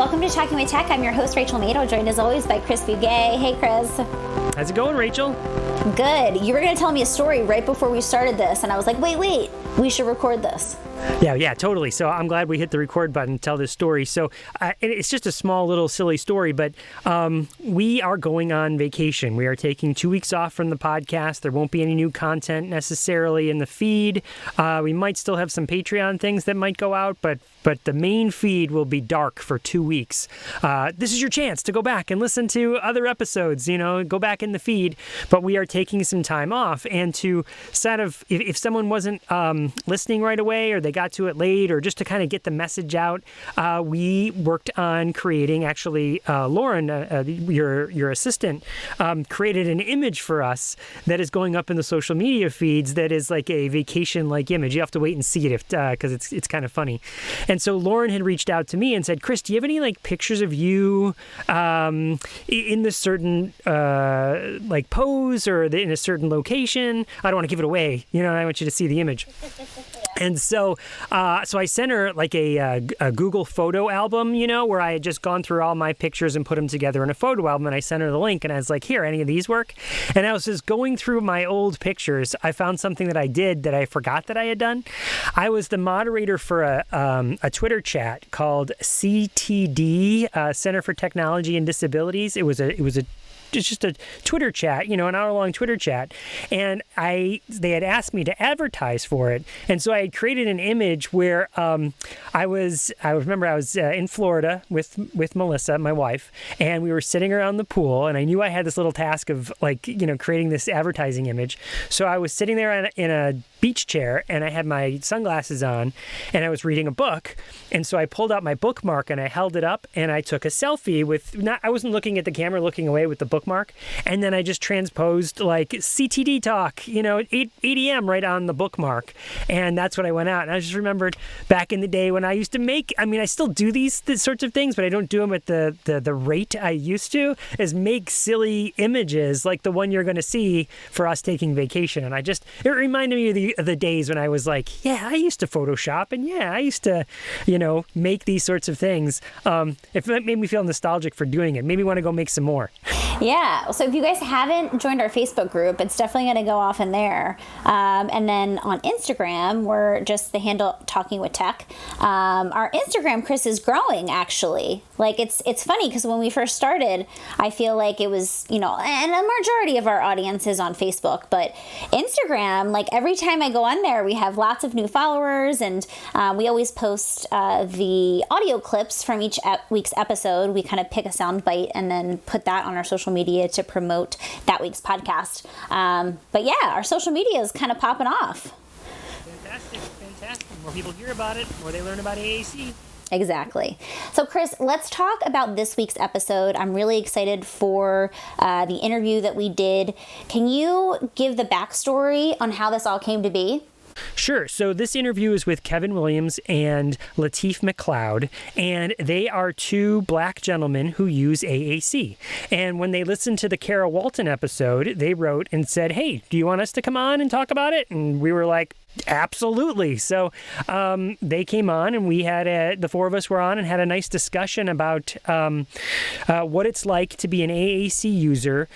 Welcome to Talking with Tech. I'm your host, Rachel Mato, joined as always by Chris Bugay. Hey, Chris. How's it going, Rachel? Good. You were going to tell me a story right before we started this, and I was like, wait, we should record this. Yeah, totally. So I'm glad we hit the record button to tell this story. So it's just a small little silly story, but we are going on vacation. We are taking 2 weeks off from the podcast. There won't be any new content necessarily in the feed. We might still have some Patreon things that might go out, but the main feed will be dark for 2 weeks. This is your chance to go back and listen to other episodes, go back in the feed. But we are taking some time off, and to sort of, if someone wasn't listening right away, or they got to it late, or just to kind of get the message out, we worked on creating, actually, Lauren, your assistant, created an image for us that is going up in the social media feeds that is like a vacation-like image. You have to wait and see it because it's kind of funny. And so Lauren had reached out to me and said, Chris, do you have any pictures of you in this certain pose or in a certain location? I don't want to give it away. I want you to see the image. And so I sent her a Google photo album, where I had just gone through all my pictures and put them together in a photo album. And I sent her the link, and I was like, here, any of these work? And I was just going through my old pictures. I found something that I did that I forgot that I had done. I was the moderator for a Twitter chat called CTD, Center for Technology and Disabilities. It was just a Twitter chat, an hour-long Twitter chat, and they had asked me to advertise for it, and so I had created an image where I was in Florida with Melissa, my wife, and we were sitting around the pool, and I knew I had this little task of creating this advertising image, so I was sitting there in a beach chair, and I had my sunglasses on, and I was reading a book, and so I pulled out my bookmark and I held it up, and I took a selfie I wasn't looking at the camera, looking away with the bookmark, and then I just transposed CTD talk, 8 a.m. right on the bookmark, and that's what I went out. And I just remembered back in the day when I used to make, I still do these sorts of things, but I don't do them at the rate I used to, is make silly images like the one you're going to see for us taking vacation. And it reminded me of the days when I was like, yeah, I used to Photoshop, and yeah, I used to, make these sorts of things. It made me feel nostalgic for doing it. Made me want to go make some more. Yeah. So if you guys haven't joined our Facebook group, it's definitely going to go off in there. And then on Instagram, we're just the handle Talking with Tech. Our Instagram, Chris, is growing, actually. It's funny because when we first started, I feel like it was, and a majority of our audience is on Facebook, but Instagram, every time I go on there, we have lots of new followers, and we always post the audio clips from each week's episode. We kind of pick a sound bite and then put that on our social media to promote that week's podcast. But yeah, our social media is kind of popping off. Fantastic. The more people hear about it, the more they learn about AAC. Exactly. So, Chris, let's talk about this week's episode. I'm really excited for the interview that we did. Can you give the backstory on how this all came to be? Sure. So this interview is with Kevin Williams and Lateef McLeod, and they are two Black gentlemen who use AAC. And when they listened to the Kara Walton episode, they wrote and said, hey, do you want us to come on and talk about it? And we were like, absolutely. So they came on, and we had the four of us were on and had a nice discussion about what it's like to be an AAC user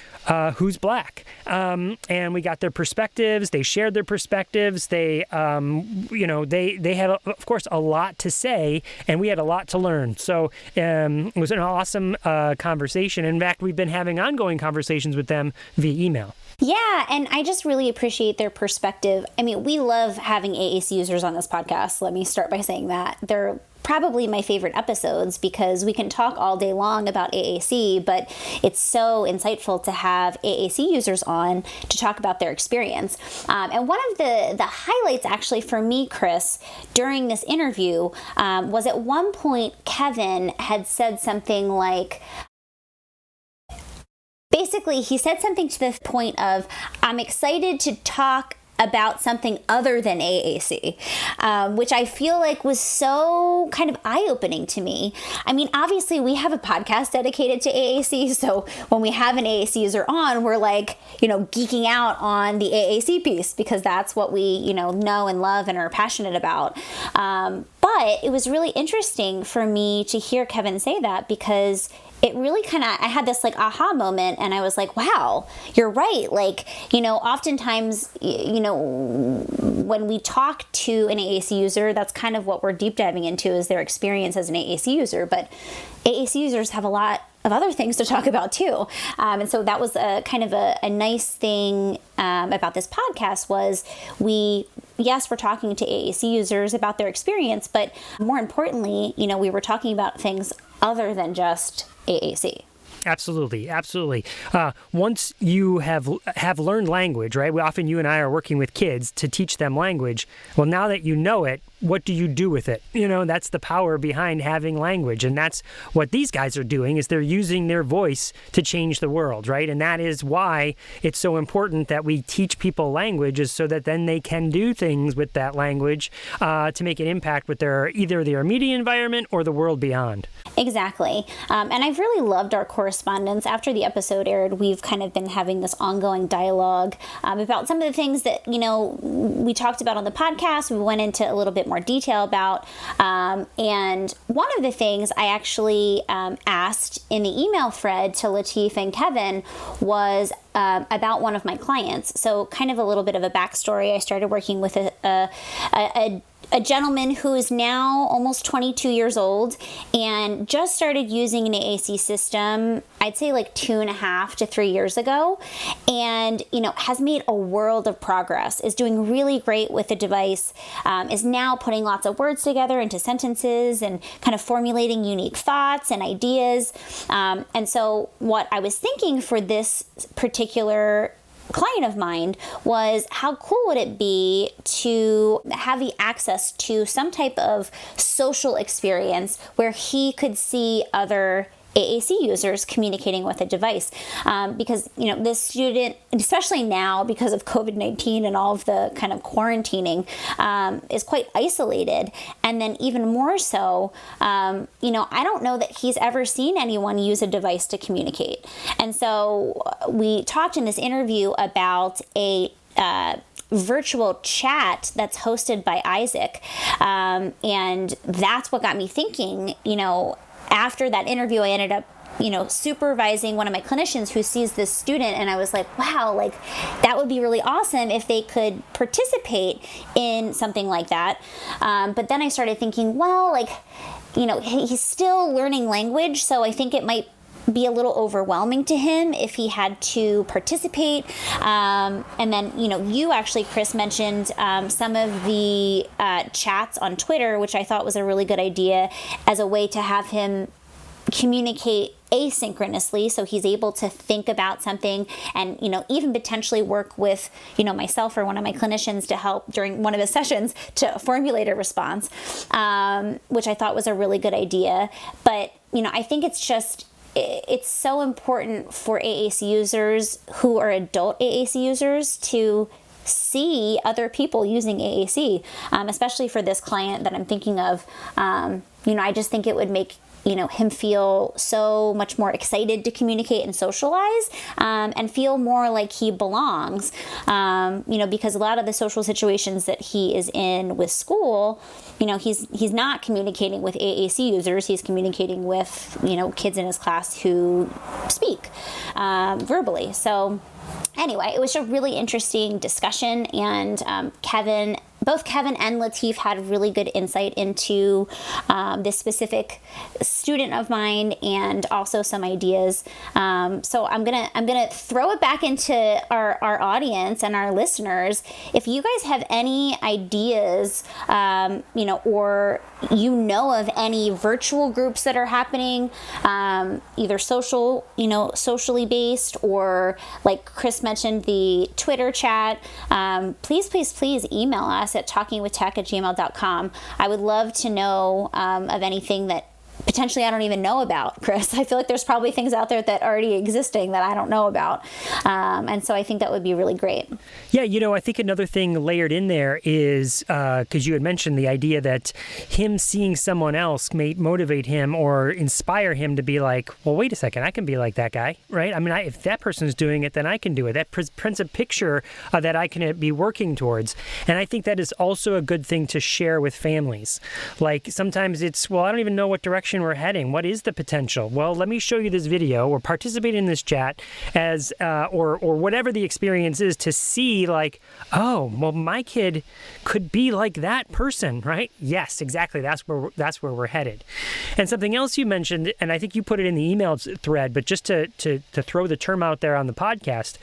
who's Black. And we got their perspectives. They shared their perspectives. They had, of course, a lot to say, and we had a lot to learn. So it was an awesome conversation. In fact, we've been having ongoing conversations with them via email. Yeah, and I just really appreciate their perspective. We love having AAC users on this podcast. Let me start by saying that. They're probably my favorite episodes because we can talk all day long about AAC, but it's so insightful to have AAC users on to talk about their experience. And one of the highlights actually for me, Chris, during this interview was at one point Kevin had said something like, basically, he said something to the point of, I'm excited to talk about something other than AAC, which I feel like was so kind of eye-opening to me. I mean, obviously we have a podcast dedicated to AAC, so when we have an AAC user on, we're like, geeking out on the AAC piece because that's what we, know and love and are passionate about. But it was really interesting for me to hear Kevin say that because it really I had this like aha moment and I was like, wow, you're right. Like, oftentimes, when we talk to an AAC user, that's kind of what we're deep diving into is their experience as an AAC user. But AAC users have a lot of other things to talk about too. And so that was a kind of a nice thing about this podcast was we're talking to AAC users about their experience, but more importantly, we were talking about things other than just AAC. Absolutely. Once you have learned language, right? Often you and I are working with kids to teach them language. Well, now that you know it, what do you do with it? That's the power behind having language. And that's what these guys are doing is they're using their voice to change the world, right? And that is why it's so important that we teach people languages so that then they can do things with that language to make an impact with either their immediate environment or the world beyond. Exactly. And I've really loved our correspondence. After the episode aired, we've kind of been having this ongoing dialogue about some of the things that, we talked about on the podcast. We went into a little bit more detail about. And one of the things I actually asked in the email thread to Lateef and Kevin was about one of my clients. So kind of a little bit of a backstory. I started working with a gentleman who is now almost 22 years old and just started using an AAC system, I'd say like 2.5 to 3 years ago, and, has made a world of progress, is doing really great with the device, is now putting lots of words together into sentences and kind of formulating unique thoughts and ideas. And so what I was thinking for this particular client of mine was how cool would it be to have the access to some type of social experience where he could see other AAC users communicating with a device. Because, this student, especially now because of COVID-19 and all of the kind of quarantining, is quite isolated. And then even more so, I don't know that he's ever seen anyone use a device to communicate. And so we talked in this interview about a virtual chat that's hosted by ISSAC. And that's what got me thinking, after that interview, I ended up, supervising one of my clinicians who sees this student. And I was like, wow, like that would be really awesome if they could participate in something like that. But then I started thinking, well, like, he's still learning language. So I think it might be a little overwhelming to him if he had to participate. And then, you actually, Chris, mentioned some of the chats on Twitter, which I thought was a really good idea as a way to have him communicate asynchronously, so he's able to think about something and, even potentially work with, myself or one of my clinicians to help during one of his sessions to formulate a response, which I thought was a really good idea. But, I think it's so important for AAC users who are adult AAC users to see other people using AAC, especially for this client that I'm thinking of. I just think it would make him feel so much more excited to communicate and socialize, and feel more like he belongs, because a lot of the social situations that he is in with school, he's not communicating with AAC users, he's communicating with, kids in his class who speak verbally. So anyway, it was a really interesting discussion, and both Kevin and Lateef had really good insight into this specific student of mine, and also some ideas. So I'm gonna throw it back into our audience and our listeners. If you guys have any ideas, or of any virtual groups that are happening, either socially based, or like Chris mentioned, the Twitter chat, please email us at talkingwithtech@gmail.com. I would love to know of anything that potentially I don't even know about, Chris. I feel like there's probably things out there that are already existing that I don't know about. And so I think that would be really great. Yeah, I think another thing layered in there is, because you had mentioned the idea that him seeing someone else may motivate him or inspire him to be like, well, wait a second, I can be like that guy, right? I mean, if that person's doing it, then I can do it. That prints a picture that I can be working towards. And I think that is also a good thing to share with families. Like sometimes it's, well, I don't even know what direction we're heading. What is the potential? Well, let me show you this video or participate in this chat as, or whatever the experience is to see like, oh, well, my kid could be like that person, right? Yes, exactly. That's where we're headed. And something else you mentioned, and I think you put it in the email thread, but just to throw the term out there on the podcast,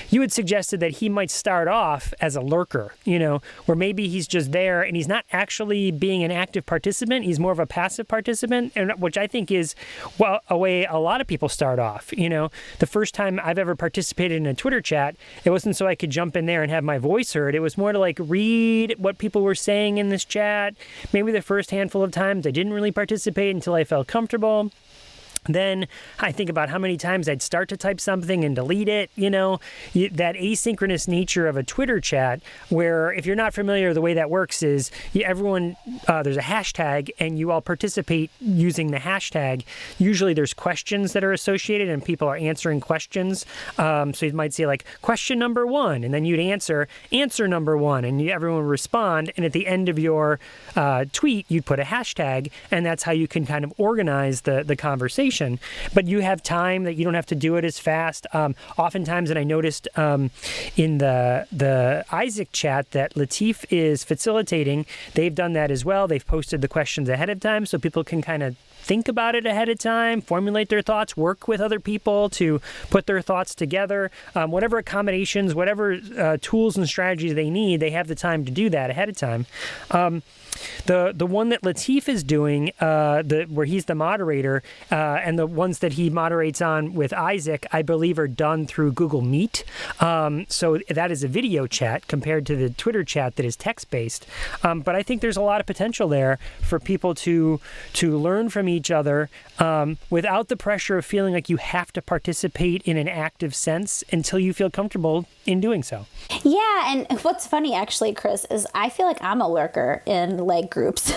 you had suggested that he might start off as a lurker, where maybe he's just there and he's not actually being an active participant. He's more of a passive participant, and which I think is a way a lot of people start off. The first time I've ever participated in a Twitter chat, it wasn't so I could jump in there and have my voice heard. It was more to like read what people were saying in this chat. Maybe the first handful of times I didn't really participate until I felt comfortable. Then I think about how many times I'd start to type something and delete it, that asynchronous nature of a Twitter chat, where if you're not familiar, the way that works is everyone, there's a hashtag and you all participate using the hashtag. Usually there's questions that are associated and people are answering questions. So you might say like question number 1, and then you'd answer number 1, and everyone would respond. And at the end of your tweet, you'd put a hashtag, and that's how you can kind of organize the conversation. But you have time that you don't have to do it as fast. Oftentimes, and I noticed in the ISSAC chat that Lateef is facilitating, they've done that as well. They've posted the questions ahead of time so people can kind of think about it ahead of time, formulate their thoughts, work with other people to put their thoughts together. Whatever accommodations, whatever tools and strategies they need, they have the time to do that ahead of time. The one that Lateef is doing, where he's the moderator, and the ones that he moderates on with ISSAC, I believe are done through Google Meet. So that is a video chat compared to the Twitter chat that is text-based. But I think there's a lot of potential there for people to learn from each other without the pressure of feeling like you have to participate in an active sense until you feel comfortable in doing so. Yeah, and what's funny actually, Chris, is I feel like I'm a lurker in leg groups.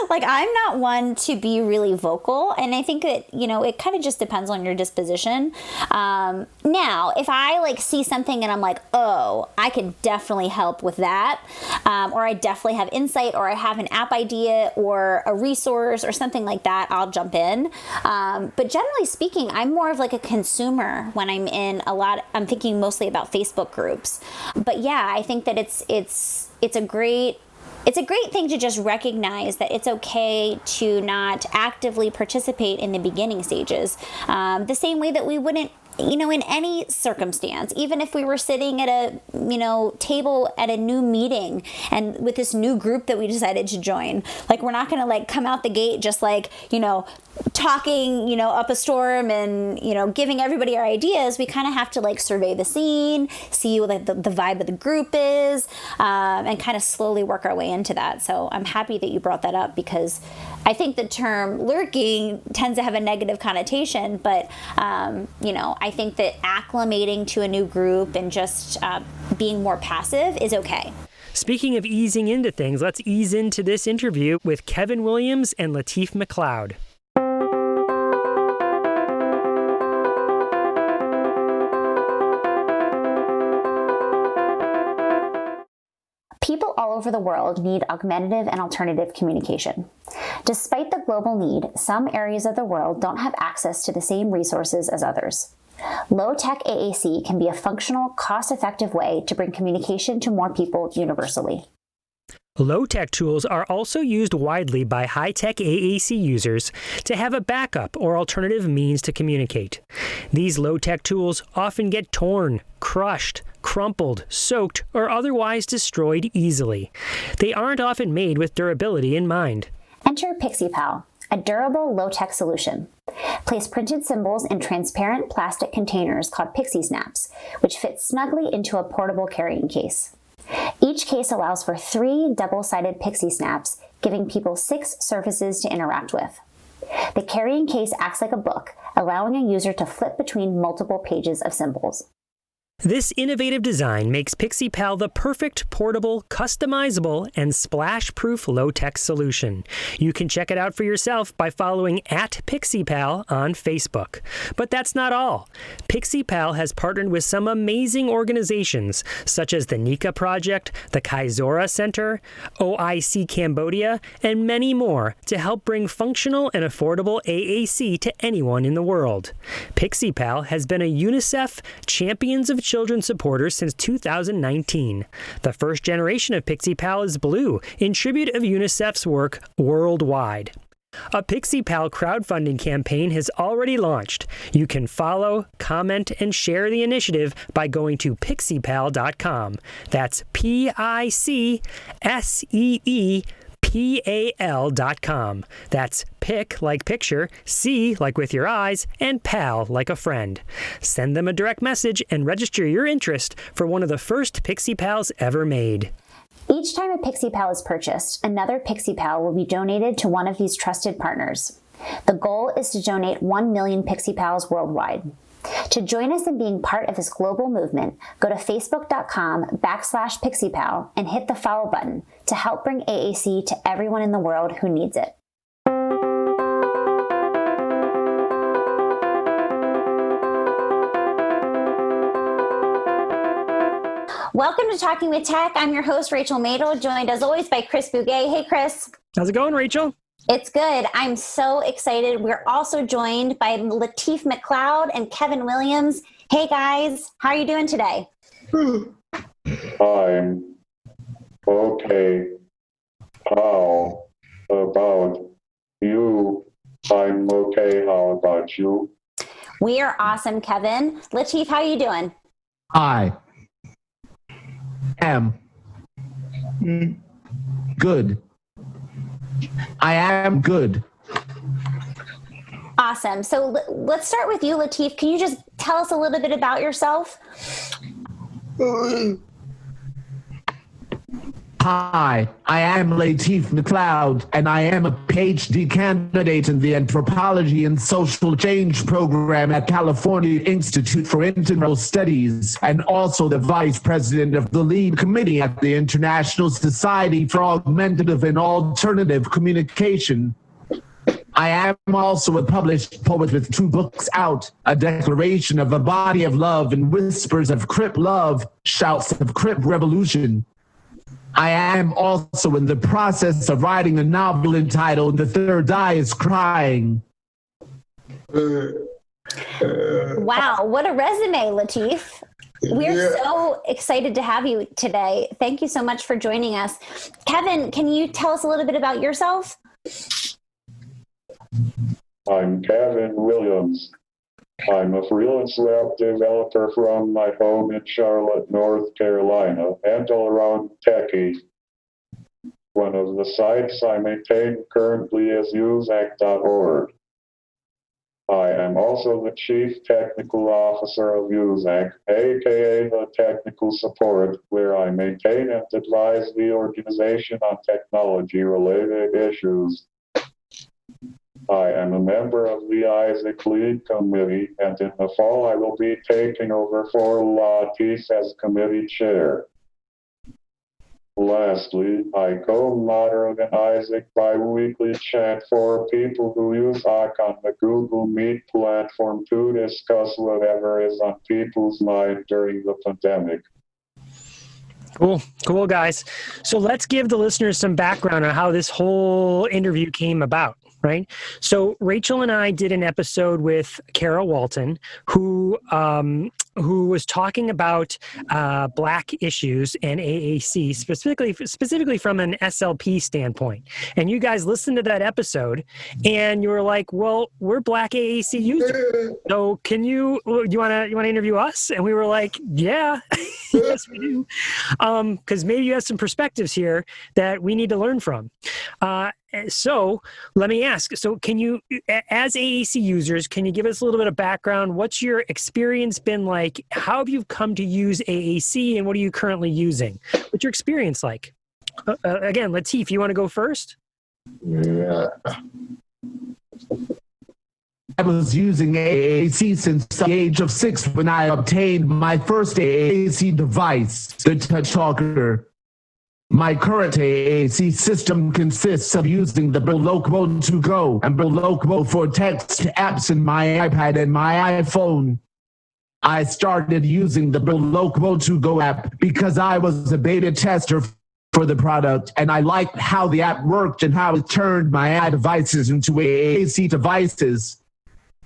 Like I'm not one to be really vocal, and I think that, it kind of just depends on your disposition. Now, if I like see something and I'm like, oh, I could definitely help with that, or I definitely have insight, or I have an app idea or a resource or something like that, I'll jump in. But generally speaking, I'm more of like a consumer when I'm in I'm thinking mostly about Facebook groups. But yeah, I think that it's a great thing to just recognize that it's okay to not actively participate in the beginning stages. The same way that we wouldn't, in any circumstance, even if we were sitting at a, table at a new meeting and with this new group that we decided to join, like we're not going to like come out the gate just like, talking, up a storm and, giving everybody our ideas. We kind of have to like survey the scene, see what the vibe of the group is, and kind of slowly work our way into that. So I'm happy that you brought that up, because I think the term lurking tends to have a negative connotation, but, I think that acclimating to a new group and just being more passive is okay. Speaking of easing into things, let's ease into this interview with Kevin Williams and Lateef McLeod. People all over the world need augmentative and alternative communication. Despite the global need, some areas of the world don't have access to the same resources as others. Low-tech AAC can be a functional, cost-effective way to bring communication to more people universally. Low-tech tools are also used widely by high-tech AAC users to have a backup or alternative means to communicate. These low-tech tools often get torn, crushed, crumpled, soaked, or otherwise destroyed easily. They aren't often made with durability in mind. Enter Pixie, a durable low-tech solution. Place printed symbols in transparent plastic containers called Pixie snaps, which fit snugly into a portable carrying case. Each case allows for 3 double-sided Pixie snaps, giving people 6 surfaces to interact with. The carrying case acts like a book, allowing a user to flip between multiple pages of symbols. This innovative design makes Pixie Pal the perfect portable, customizable, and splash-proof low-tech solution. You can check it out for yourself by following @PixiePal on Facebook. But that's not all. Pixie Pal has partnered with some amazing organizations, such as the Nika Project, the Kaizora Center, OIC Cambodia, and many more, to help bring functional and affordable AAC to anyone in the world. Pixie Pal has been a UNICEF Champions of Children supporter since 2019. The first generation of Pixie Pal is blue, in tribute of UNICEF's work worldwide. A Pixie Pal crowdfunding campaign has already launched. You can follow, comment, and share the initiative by going to pixiepal.com. That's PICSEEPAL.com. That's pick like picture, see like with your eyes, and pal like a friend. Send them a direct message and register your interest for one of the first Pixie Pals ever made. Each time a Pixie Pal is purchased, another Pixie Pal will be donated to one of these trusted partners. The goal is to donate 1 million Pixie Pals worldwide. To join us in being part of this global movement, go to facebook.com/PixiePal and hit the follow button to help bring AAC to everyone in the world who needs it. Welcome to Talking with Tech. I'm your host, Rachel Madel, joined as always by Chris Bouguet. Hey, Chris. How's it going, Rachel? It's good. I'm so excited. We're also joined by Lateef McLeod and Kevin Williams. Hey, guys. How are you doing today? I'm okay. How about you? I'm okay. How about you? We are awesome, Kevin. Lateef, how are you doing? I am good. I am good. Awesome. So let's start with you, Lateef. Can you just tell us a little bit about yourself? Hi, I am Lateef McLeod, and I am a PhD candidate in the Anthropology and Social Change program at California Institute for Integral Studies, and also the vice president of the lead committee at the International Society for Augmentative and Alternative Communication. I am also a published poet with 2 books out, A Declaration of a Body of Love and Whispers of Crip Love, Shouts of Crip Revolution. I am also in the process of writing a novel entitled The Third Eye is Crying. Wow, what a resume, Lateef. We're so excited to have you today. Thank you so much for joining us. Kevin, can you tell us a little bit about yourself? I'm Kevin Williams. I'm a freelance web developer from my home in Charlotte, North Carolina, and all around techie. One of the sites I maintain currently is USSAC.org. I am also the Chief Technical Officer of USSAC, aka the Technical Support, where I maintain and advise the organization on technology-related issues. I am a member of the ISSAC Lead Committee, and in the fall I will be taking over for Lateef as committee chair. Lastly, I co-moderate an ISSAC bi-weekly chat for people who use ISSAC on the Google Meet platform to discuss whatever is on people's mind during the pandemic. Cool, guys. So let's give the listeners some background on how this whole interview came about. Right. So Rachel and I did an episode with Kara Walton, who was talking about Black issues and AAC, specifically from an SLP standpoint. And you guys listened to that episode, and you were like, "Well, we're Black AAC users, so do you want to interview us?" And we were like, "Yeah, yes, we do," because maybe you have some perspectives here that we need to learn from. So let me ask, so can you, as AAC users, can you give us a little bit of background? What's your experience been like? How have you come to use AAC, and what are you currently using? What's your experience like? Again, Lateef, you want to go first? Yeah. I was using AAC since the age of 6 when I obtained my first AAC device, the Touch Talker. My current AAC system consists of using the Broloquo 2 Go and Broloquo for text apps in my iPad and my iPhone. I started using the Broloquo 2 Go app because I was a beta tester for the product, and I liked how the app worked and how it turned my devices into AAC devices.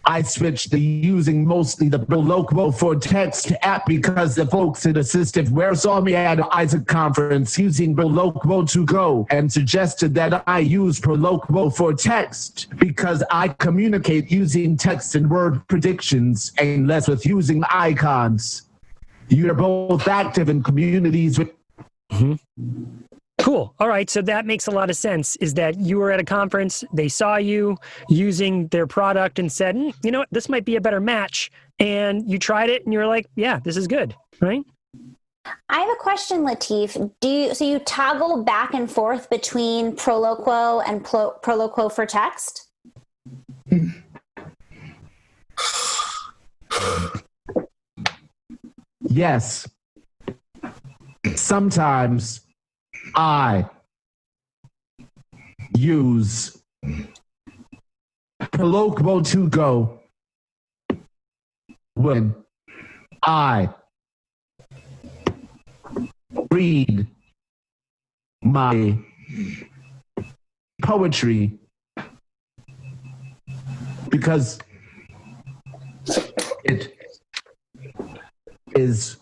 I switched to using mostly the Broloquo for text app because the folks at Assistiveware saw me at an ISSAC conference using Broloquo 2 Go and suggested that I use Broloquo for text because I communicate using text and word predictions and less with using icons. You're both active in communities with... Cool. All right. So that makes a lot of sense, is that you were at a conference, they saw you using their product and said, you know what, this might be a better match. And you tried it and you were like, yeah, this is good. Right? I have a question, Lateef. So you toggle back and forth between Proloquo and Proloquo for text? Yes. Sometimes I use Proloquo 2 Go when I read my poetry because it is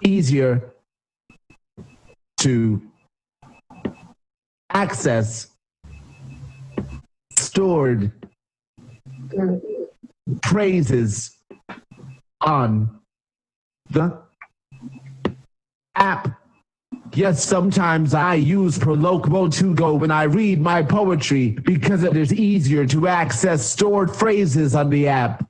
easier to access stored phrases on the app. Yes, sometimes I use Proloquo 2 Go when I read my poetry because it is easier to access stored phrases on the app.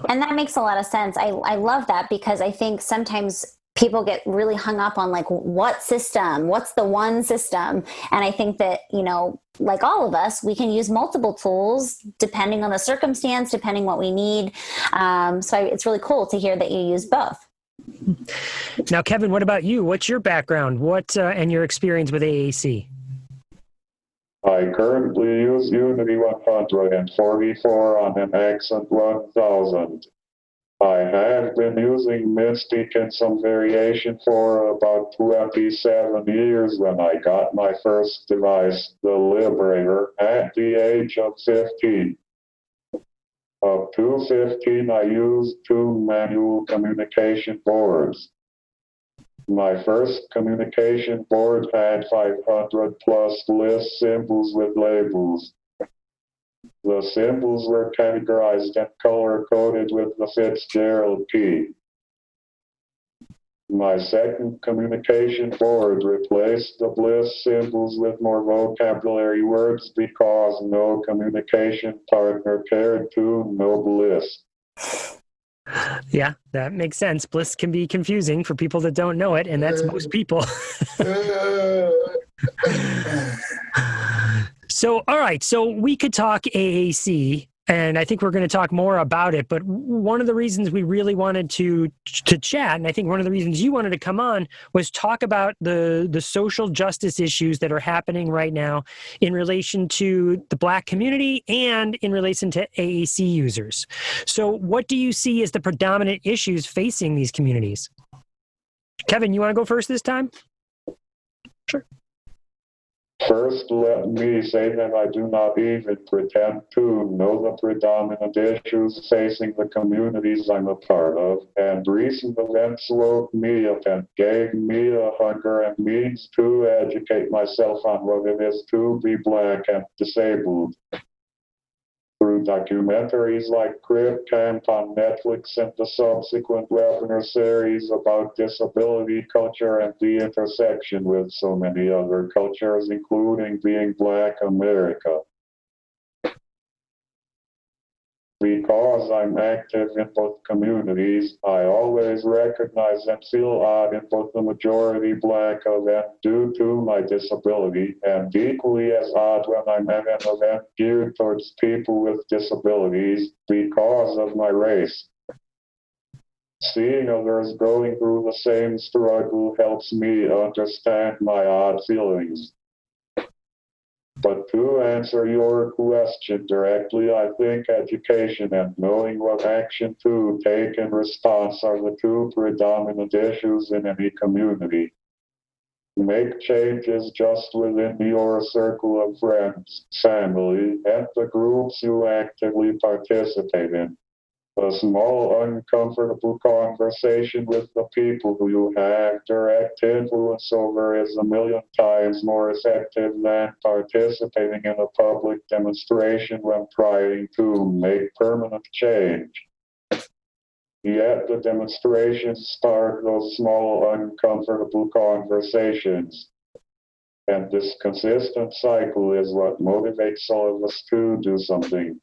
And that makes a lot of sense. I love that because I think sometimes people get really hung up on like, what system, what's the one system? And I think that, you know, like all of us, we can use multiple tools depending on the circumstance, depending what we need. It's really cool to hear that you use both. Now, Kevin, what about you? What's your background? And your experience with AAC? I currently use Unity 144 on an Accent 1000. I have been using Mystic in some variation for about 27 years when I got my first device, the Liberator, at the age of 15. Up to 15, I used 2 manual communication boards. My first communication board had 500 plus list symbols with labels. The symbols were categorized and color-coded with the Fitzgerald key. My second communication board replaced the bliss symbols with more vocabulary words because no communication partner cared to know bliss. Yeah, that makes sense. Bliss can be confusing for people that don't know it, and that's most people. So, all right. So we could talk AAC, and I think we're going to talk more about it. But one of the reasons we really wanted to chat, and I think one of the reasons you wanted to come on, was talk about the social justice issues that are happening right now in relation to the Black community and in relation to AAC users. So what do you see as the predominant issues facing these communities? Kevin, you want to go first this time? Sure. First, let me say that I do not even pretend to know the predominant issues facing the communities I'm a part of, and recent events woke me up and gave me a hunger and means to educate myself on what it is to be Black and disabled. Through documentaries like Crip Camp on Netflix and the subsequent webinar series about disability culture and the intersection with so many other cultures, including being Black America. Because I'm active in both communities, I always recognize and feel odd in both the majority Black event due to my disability, and equally as odd when I'm at an event geared towards people with disabilities because of my race. Seeing others going through the same struggle helps me understand my odd feelings. But to answer your question directly, I think education and knowing what action to take in response are the two predominant issues in any community. Make changes just within your circle of friends, family, and the groups you actively participate in. A small, uncomfortable conversation with the people who you have direct influence over is a million times more effective than participating in a public demonstration when trying to make permanent change. Yet the demonstrations spark those small, uncomfortable conversations. And this consistent cycle is what motivates all of us to do something.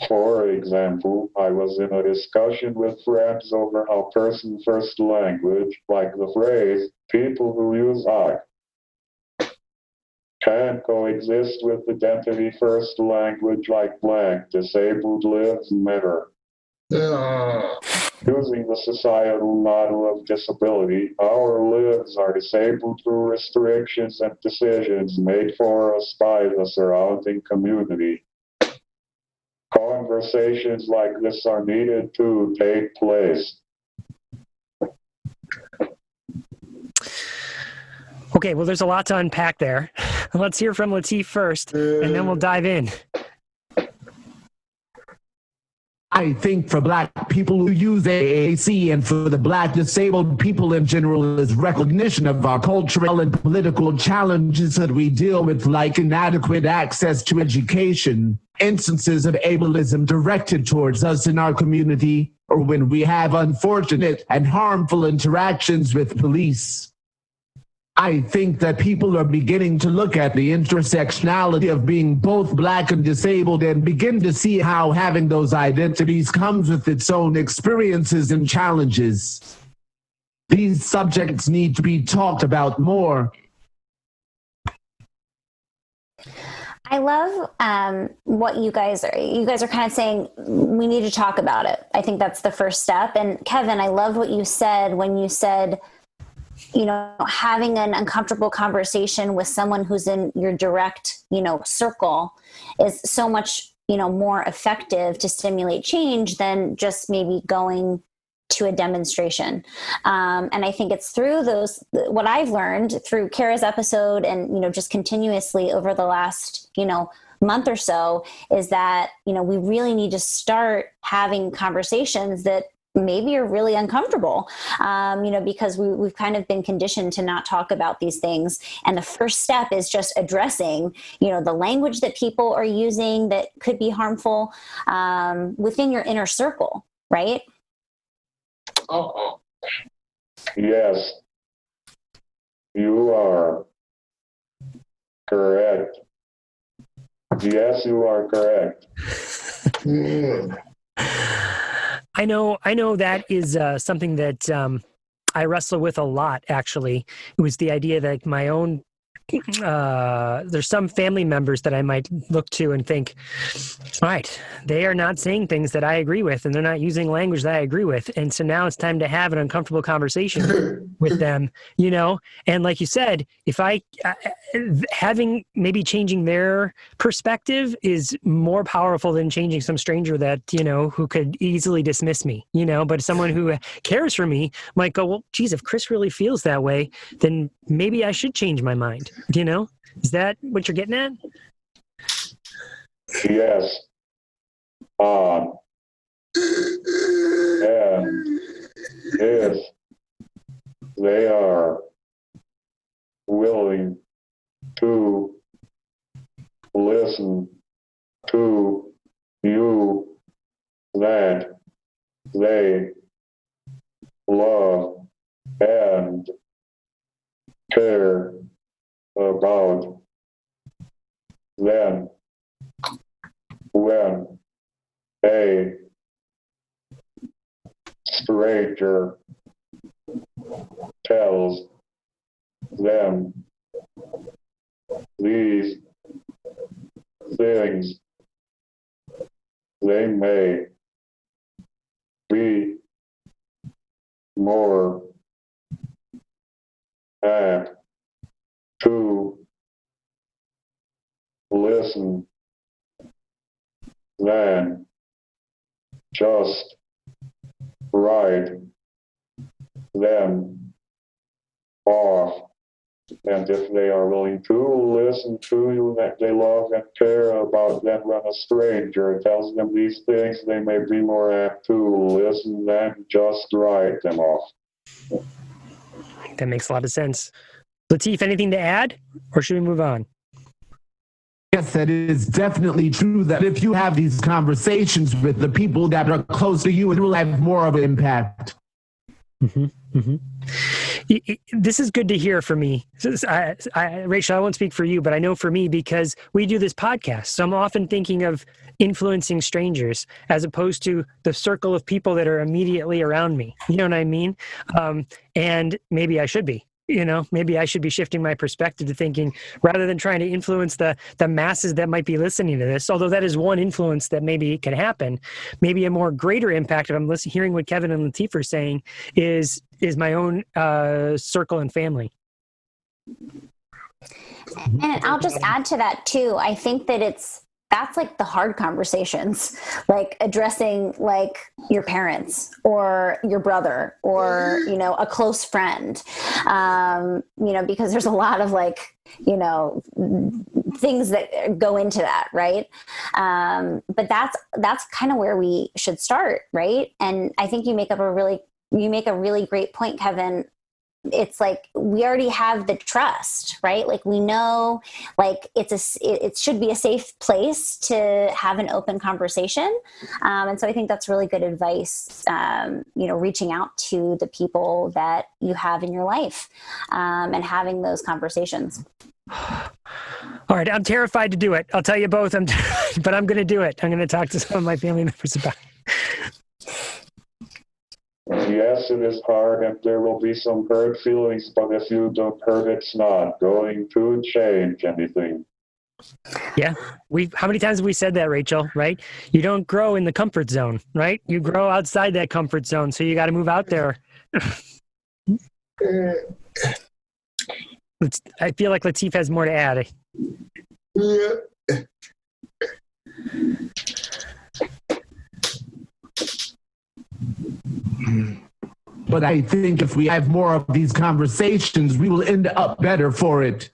For example, I was in a discussion with friends over how person-first language, like the phrase, people who use I, can coexist with identity-first language like Black, disabled lives matter. Using the societal model of disability, our lives are disabled through restrictions and decisions made for us by the surrounding community. Conversations like this are needed to take place. Okay, well, there's a lot to unpack there. Let's hear from Lateef first, and then we'll dive in. I think for Black people who use AAC and for the Black disabled people in general is recognition of our cultural and political challenges that we deal with, like inadequate access to education, instances of ableism directed towards us in our community, or when we have unfortunate and harmful interactions with police. I think that people are beginning to look at the intersectionality of being both Black and disabled and begin to see how having those identities comes with its own experiences and challenges. These subjects need to be talked about more. I love what you guys are kind of saying, we need to talk about it. I think that's the first step. And Kevin, I love what you said when you said, you know, having an uncomfortable conversation with someone who's in your direct, you know, circle is so much, you know, more effective to stimulate change than just maybe going to a demonstration. And I think it's through those, what I've learned through Kara's episode and, you know, just continuously over the last, you know, month or so is that, you know, we really need to start having conversations that maybe are really uncomfortable, you know, because we've kind of been conditioned to not talk about these things. And the first step is just addressing, you know, the language that people are using that could be harmful within your inner circle, right? Yes, you are correct. Yes, you are correct. I know that is something that I wrestle with a lot, actually. It was the idea that my own, there's some family members that I might look to and think, right, they are not saying things that I agree with, and they're not using language that I agree with. And so now it's time to have an uncomfortable conversation with them, you know? And like you said, if having maybe changing their perspective is more powerful than changing some stranger that, you know, who could easily dismiss me, you know, but someone who cares for me might go, well, geez, if Chris really feels that way, then maybe I should change my mind, you know? Is that what you're getting at? Yes. And if they are willing to listen to you, that they love and care about them when a stranger tells them these things, they may be more apt to listen than just write them off. And if they are willing to listen to you, that they love and care about them when a stranger tells them these things, they may be more apt to listen than just write them off. That makes a lot of sense. Lateef, anything to add, or should we move on? Yes, that is definitely true that if you have these conversations with the people that are close to you, it will have more of an impact. Mm-hmm, mm-hmm. This is good to hear for me. Rachel, I won't speak for you, but I know for me, because we do this podcast, so I'm often thinking of influencing strangers as opposed to the circle of people that are immediately around me. You know what I mean? And maybe I should be. Maybe I should be shifting my perspective to thinking, rather than trying to influence the masses that might be listening to this, although that is one influence that maybe can happen, maybe a more greater impact, if I'm hearing what Kevin and Lateef are saying, is my own circle and family. And I'll just add to that too. I think that that's like the hard conversations, like addressing like your parents or your brother or, a close friend, because there's a lot of like, things that go into that. Right. But that's kind of where we should start. Right. And I think you make a really great point, Kevin. It's like we already have the trust, right? Like we know, like it should be a safe place to have an open conversation, and so I think that's really good advice. Reaching out to the people that you have in your life, and having those conversations. All right, I'm terrified to do it. I'll tell you both, but I'm going to do it. I'm going to talk to some of my family members about it. Yes, it is hard, and there will be some hurt feelings, but if you don't hurt, it's not going to change anything. Yeah. How many times have we said that, Rachel, right? You don't grow in the comfort zone, right? You grow outside that comfort zone, so you got to move out there. I feel like Lateef has more to add. Yeah. But I think if we have more of these conversations, we will end up better for it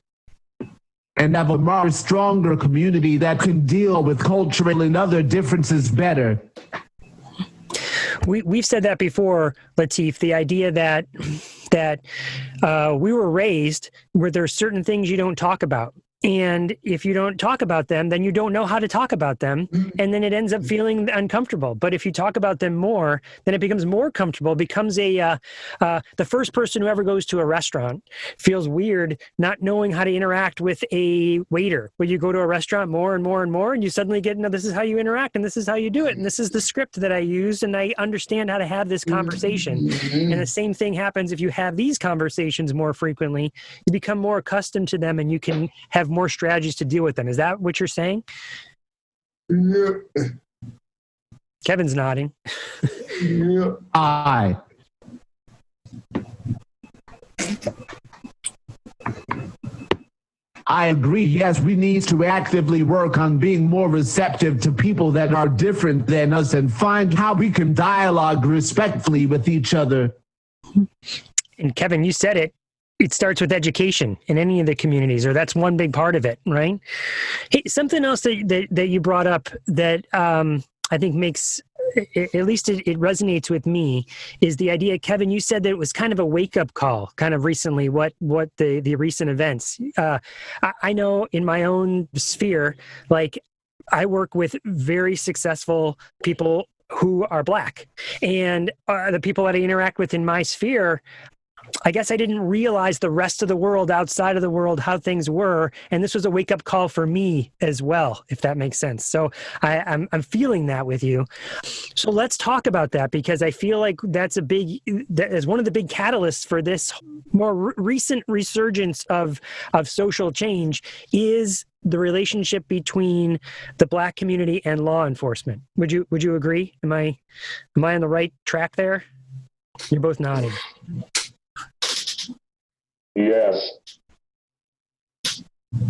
and have a more stronger community that can deal with cultural and other differences better. We've said that before, Lateef, the idea that we were raised where there are certain things you don't talk about. And if you don't talk about them, then you don't know how to talk about them. And then it ends up feeling uncomfortable. But if you talk about them more, then it becomes more comfortable. It becomes the first person who ever goes to a restaurant feels weird not knowing how to interact with a waiter. When you go to a restaurant more and more and more, and you suddenly get, this is how you interact, and this is how you do it. And this is the script that I use, and I understand how to have this conversation. And the same thing happens if you have these conversations more frequently. You become more accustomed to them, and you can have more strategies to deal with them. Is that what you're saying? Yeah. Kevin's nodding. Yeah. I agree. Yes, we need to actively work on being more receptive to people that are different than us and find how we can dialogue respectfully with each other. And Kevin, you said it. It starts with education in any of the communities, or that's one big part of it, right? Hey, something else that you brought up that I think makes, at least it resonates with me, is the idea, Kevin, you said that it was kind of a wake-up call kind of recently, what the recent events. I know in my own sphere, like I work with very successful people who are Black, and the people that I interact with in my sphere, I guess I didn't realize the rest of the world, outside of the world, how things were. And this was a wake-up call for me as well, if that makes sense. So I'm feeling that with you. So let's talk about that, because I feel like that is one of the big catalysts for this more recent resurgence of social change is the relationship between the Black community and law enforcement. Would you agree? Am I on the right track there? You're both nodding. Yes,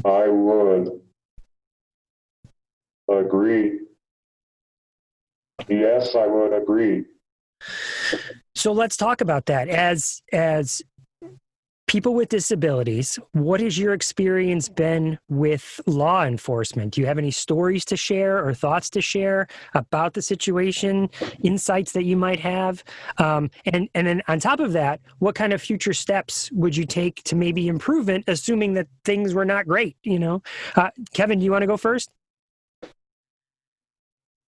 I would agree. Yes, I would agree. So let's talk about that. As people with disabilities, what has your experience been with law enforcement? Do you have any stories to share or thoughts to share about the situation, insights that you might have? And then on top of that, what kind of future steps would you take to maybe improve it, assuming that things were not great, Kevin, do you want to go first?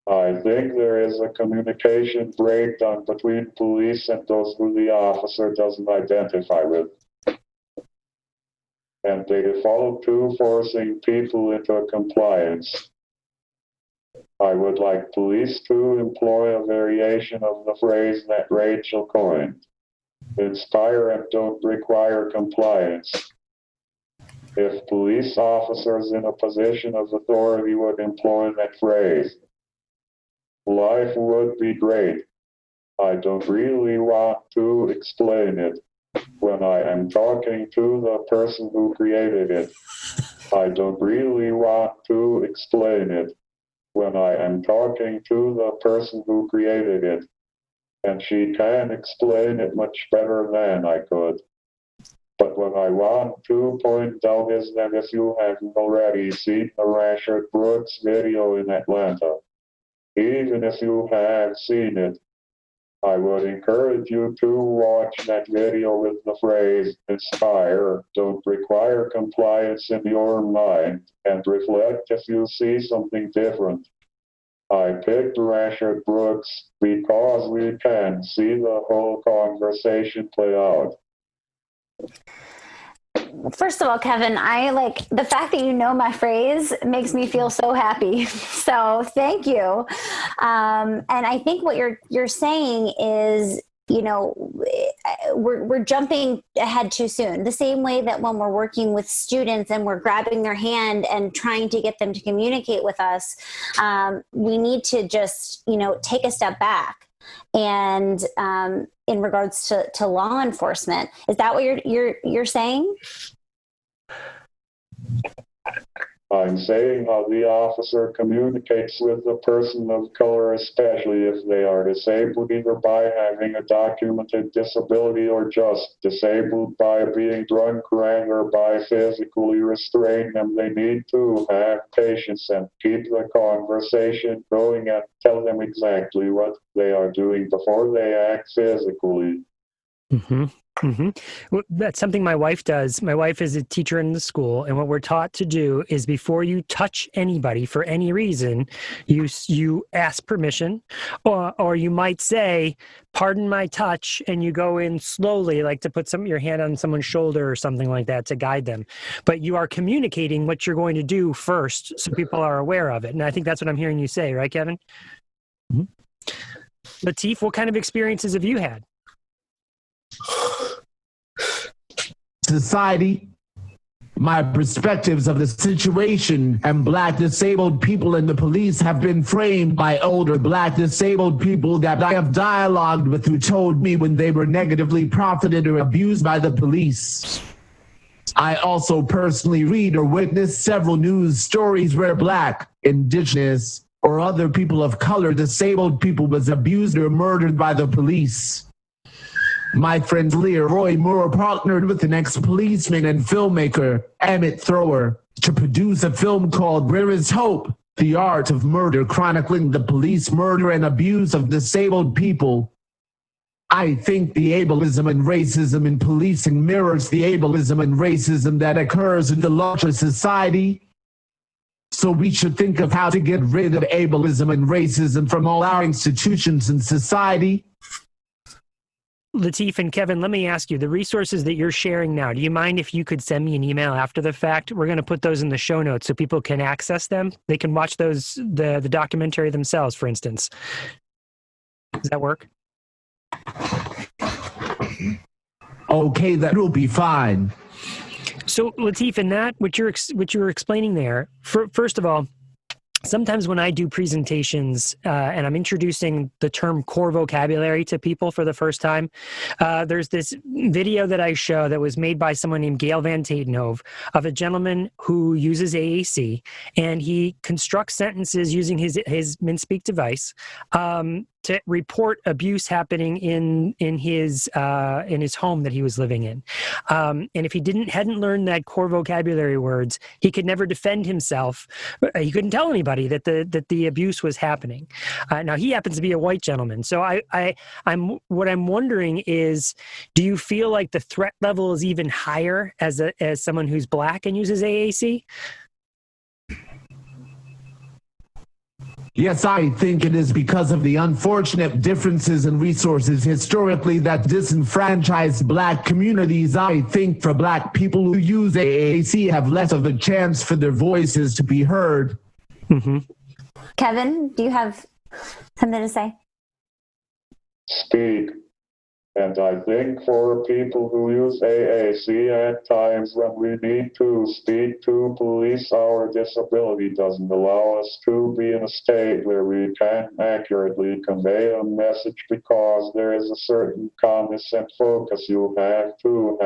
I think there is a communication breakdown between police and those who the officer doesn't identify with. And they follow to forcing people into compliance. I would like police to employ a variation of the phrase that Rachel coined. Inspire and don't require compliance. If police officers in a position of authority would employ that phrase, life would be great. I don't really want to explain it. When I am talking to the person who created it, I don't really want to explain it. When I am talking to the person who created it, and she can explain it much better than I could. But what I want to point out is that if you haven't already seen the Rashard Brooks video in Atlanta, even if you have seen it, I would encourage you to watch that video with the phrase, inspire, don't require compliance in your mind, and reflect if you see something different. I picked Rashard Brooks because we can see the whole conversation play out. First of all, Kevin, I like the fact that you know my phrase makes me feel so happy. So thank you. And I think what you're saying is, we're jumping ahead too soon. The same way that when we're working with students and we're grabbing their hand and trying to get them to communicate with us, we need to just, take a step back. And in regards to law enforcement, is that what you're saying? I'm saying how the officer communicates with the person of color, especially if they are disabled either by having a documented disability or just disabled by being drunk or by physically restraining them. They need to have patience and keep the conversation going and tell them exactly what they are doing before they act physically. Mm-hmm. Mm-hmm. Well, that's something my wife does. My wife is a teacher in the school, and what we're taught to do is before you touch anybody for any reason, you ask permission, or you might say, "Pardon my touch," and you go in slowly, like to put your hand on someone's shoulder or something like that to guide them. But you are communicating what you're going to do first, so people are aware of it. And I think that's what I'm hearing you say, right, Kevin? Mm-hmm. Lateef, what kind of experiences have you had? Society, my perspectives of the situation and Black disabled people in the police have been framed by older Black disabled people that I have dialogued with who told me when they were negatively profited or abused by the police. I also personally read or witness several news stories where Black, Indigenous, or other people of color disabled people was abused or murdered by the police. My friend Leroy Moore partnered with an ex-policeman and filmmaker, Emmett Thrower, to produce a film called Where is Hope? The Art of Murder, chronicling the police murder and abuse of disabled people. I think the ableism and racism in policing mirrors the ableism and racism that occurs in the larger society. So we should think of how to get rid of ableism and racism from all our institutions in society. Lateef and Kevin, let me ask you, the resources that you're sharing now, do you mind if you could send me an email after the fact? We're going to put those in the show notes so people can access them. They can watch those, the documentary themselves, for instance. Does that work? Okay, that will be fine. So, Lateef, in that, what you were explaining there, first of all, sometimes when I do presentations and I'm introducing the term core vocabulary to people for the first time, there's this video that I show that was made by someone named Gail Van Tatenhove of a gentleman who uses AAC, and he constructs sentences using his MinSpeak device to report abuse happening in his home that he was living in. And if he hadn't learned that core vocabulary words, he could never defend himself. He couldn't tell anybody that the abuse was happening. Now he happens to be a white gentleman. So I'm wondering is, do you feel like the threat level is even higher as someone who's Black and uses AAC? Yes, I think it is because of the unfortunate differences in resources historically that disenfranchised Black communities. I think for Black people who use AAC have less of a chance for their voices to be heard. Mm-hmm. Kevin, do you have something to say? Speak. And I think for people who use AAC at times when we need to speak to police, our disability doesn't allow us to be in a state where we can accurately convey a message because there is a certain calmness and focus you have to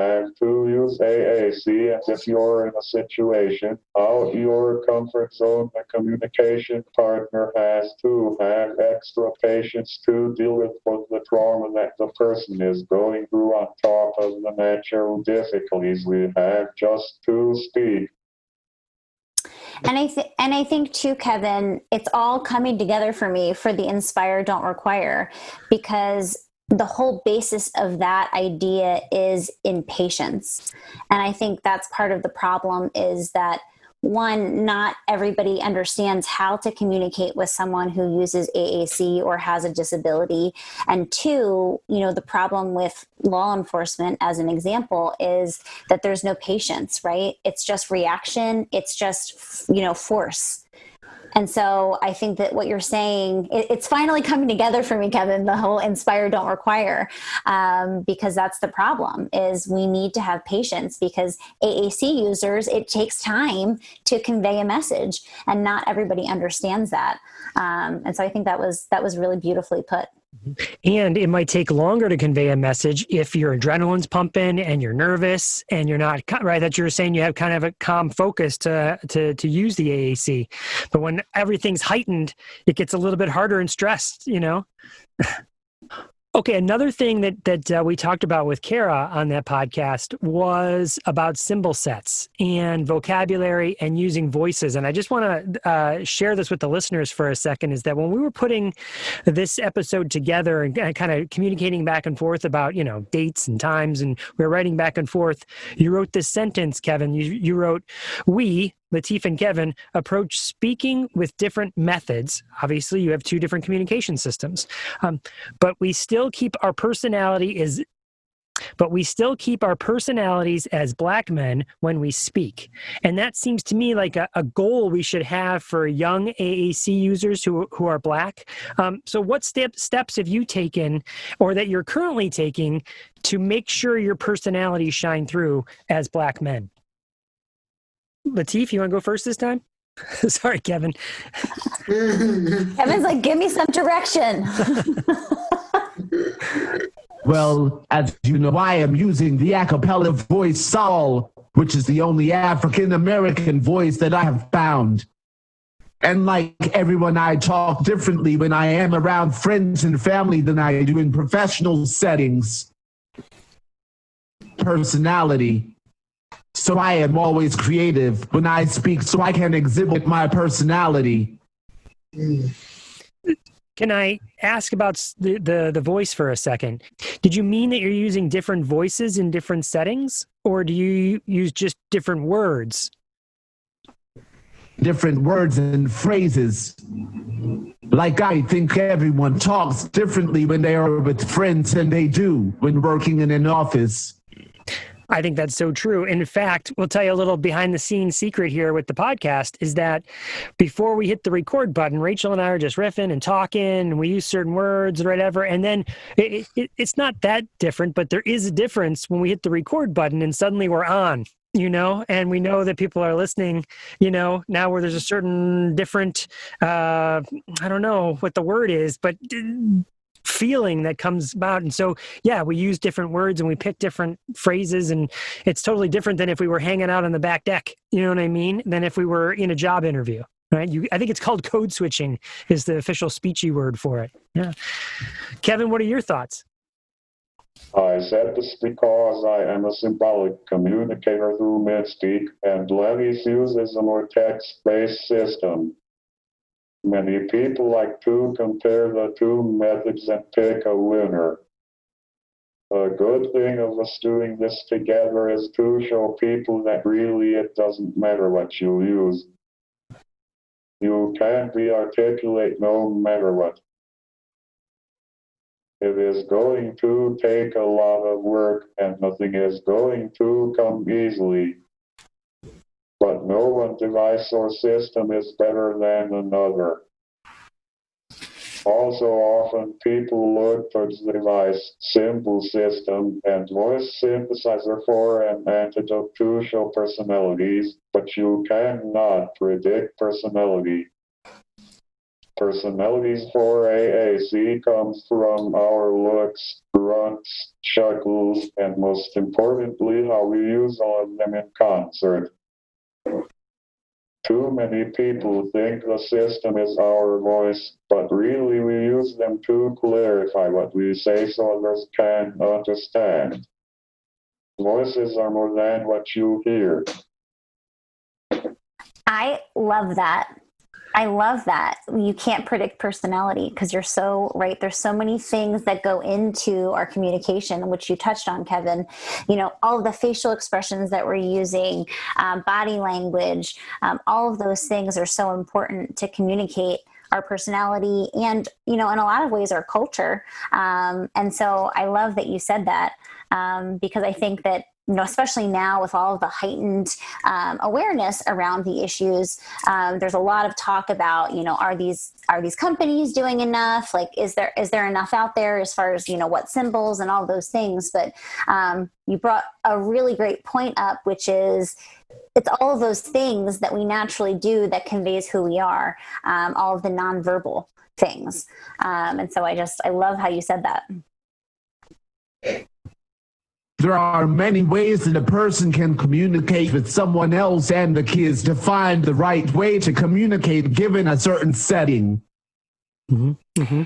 use AAC. And if you're in a situation out your comfort zone, the communication partner has to have extra patience to deal with the trauma that the person is going through on top of the natural difficulties we have just to speak. And I think too, Kevin, it's all coming together for me for the Inspire Don't Require, because the whole basis of that idea is impatience. And I think that's part of the problem is that one, not everybody understands how to communicate with someone who uses AAC or has a disability. And two, the problem with law enforcement, as an example, is that there's no patience, right? It's just reaction. It's just, force. And so I think that what you're saying, it's finally coming together for me, Kevin, the whole Inspire Don't Require, because that's the problem is we need to have patience because AAC users, it takes time to convey a message and not everybody understands that. And so I think that was really beautifully put. And it might take longer to convey a message if your adrenaline's pumping and you're nervous and you're not, right, that you're saying you have kind of a calm focus to use the AAC. But when everything's heightened, it gets a little bit harder and stressed, Okay, another thing that we talked about with Kara on that podcast was about symbol sets and vocabulary and using voices. And I just want to share this with the listeners for a second, is that when we were putting this episode together and kind of communicating back and forth about, dates and times, and we were writing back and forth, you wrote this sentence, Kevin. You wrote, "We, Lateef and Kevin, approach speaking with different methods." Obviously, you have two different communication systems, but we still keep our personalities as Black men when we speak. And that seems to me like a goal we should have for young AAC users who are Black. So what steps have you taken or that you're currently taking to make sure your personalities shine through as Black men? Lateef, you want to go first this time? Sorry, Kevin. Kevin's like, give me some direction. Well, as you know, I am using the a cappella voice Saul, which is the only African-American voice that I have found. And like everyone, I talk differently when I am around friends and family than I do in professional settings. Personality. So I am always creative when I speak so I can exhibit my personality. Can I ask about the voice for a second? Did you mean that you're using different voices in different settings, or do you use just different words? different words and phrases. Like I think everyone talks differently when they are with friends than they do when working in an office. I think that's so true. In fact, we'll tell you a little behind the scenes secret here with the podcast is that before we hit the record button, Rachel and I are just riffing and talking, and we use certain words or whatever. And then it's not that different, but there is a difference when we hit the record button and suddenly we're on, and we know that people are listening, now where there's a certain different, I don't know what the word is, but feeling that comes about. And so, yeah, we use different words and we pick different phrases, and it's totally different than if we were hanging out on the back deck, you know what I mean, than if we were in a job interview, right? I think it's called code switching is the official speechy word for it. Yeah. Kevin, what are your thoughts? I said this because I am a symbolic communicator through Mystique, and Levy's uses a more text-based system. Many people like to compare the two methods and pick a winner. A good thing of us doing this together is to show people that really it doesn't matter what you use. You can be articulate no matter what. It is going to take a lot of work, and nothing is going to come easily. But no one device or system is better than another. Also, often people look towards the device, simple system, and voice synthesizer for an antidote to show personalities, but you cannot predict personality. Personalities for AAC comes from our looks, grunts, chuckles, and most importantly, how we use all of them in concert. Too many people think the system is our voice, but really we use them to clarify what we say so others can understand. Voices are more than what you hear. I love that. I love that. You can't predict personality because you're so right. There's so many things that go into our communication, which you touched on, Kevin. All of the facial expressions that we're using, body language, all of those things are so important to communicate our personality and, in a lot of ways, our culture. And so I love that you said that because I think that, especially now with all of the heightened awareness around the issues, there's a lot of talk about, are these companies doing enough? Like, is there enough out there as far as, what symbols and all those things? But you brought a really great point up, which is it's all of those things that we naturally do that conveys who we are, all of the nonverbal things. And so I love how you said that. There are many ways that a person can communicate with someone else, and the key is to find the right way to communicate given a certain setting. Mm-hmm. Mm-hmm.